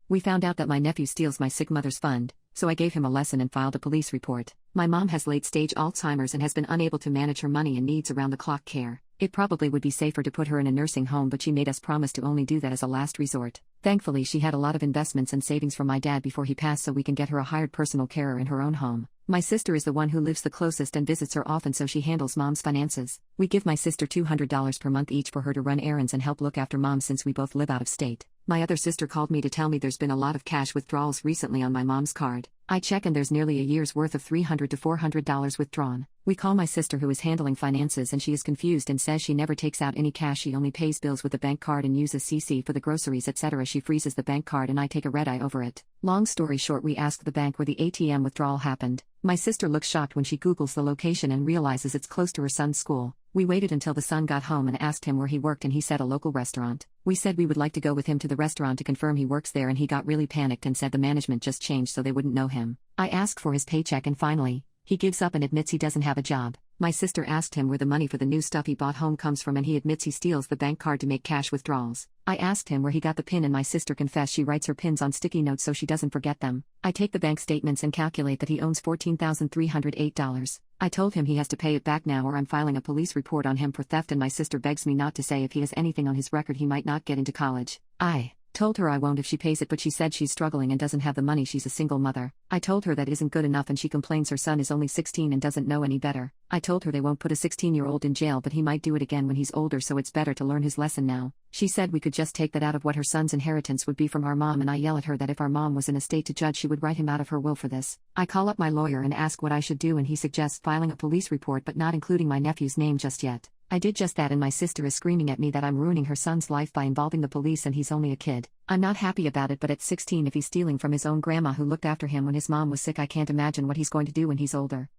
We found out that my nephew steals my sick mother's fund, so I gave him a lesson and filed a police report. My mom has late-stage Alzheimer's and has been unable to manage her money and needs around-the-clock care. It probably would be safer to put her in a nursing home, but she made us promise to only do that as a last resort. Thankfully, she had a lot of investments and savings from my dad before he passed, so we can get her a hired personal carer in her own home. My sister is the one who lives the closest and visits her often, so she handles mom's finances. We give my sister $200 per month each for her to run errands and help look after mom since we both live out of state. My other sister called me to tell me there's been a lot of cash withdrawals recently on my mom's card. I check and there's nearly a year's worth of $300 to $400 withdrawn. We call my sister who is handling finances and she is confused and says she never takes out any cash, she only pays bills with the bank card and uses CC for the groceries etc. She freezes the bank card and I take a red eye over it. Long story short, we ask the bank where the ATM withdrawal happened. My sister looks shocked when she Googles the location and realizes it's close to her son's school. We waited until the son got home and asked him where he worked and he said a local restaurant. We said we would like to go with him to the restaurant to confirm he works there and he got really panicked and said the management just changed so they wouldn't know him. I asked for his paycheck and finally, he gives up and admits he doesn't have a job. My sister asked him where the money for the new stuff he bought home comes from and he admits he steals the bank card to make cash withdrawals. I asked him where he got the PIN and my sister confessed she writes her PINs on sticky notes so she doesn't forget them. I take the bank statements and calculate that he owns $14,308. I told him he has to pay it back now or I'm filing a police report on him for theft, and my sister begs me not to say if he has anything on his record he might not get into college. I told her I won't if she pays it, but she said she's struggling and doesn't have the money, she's a single mother. I told her that isn't good enough and she complains her son is only 16 and doesn't know any better. I told her they won't put a 16-year-old in jail, but he might do it again when he's older, so it's better to learn his lesson now. She said we could just take that out of what her son's inheritance would be from our mom, and I yell at her that if our mom was in a state to judge she would write him out of her will for this. I call up my lawyer and ask what I should do and he suggests filing a police report but not including my nephew's name just yet. I did just that and my sister is screaming at me that I'm ruining her son's life by involving the police and he's only a kid. I'm not happy about it, but at 16 if he's stealing from his own grandma who looked after him when his mom was sick, I can't imagine what he's going to do when he's older.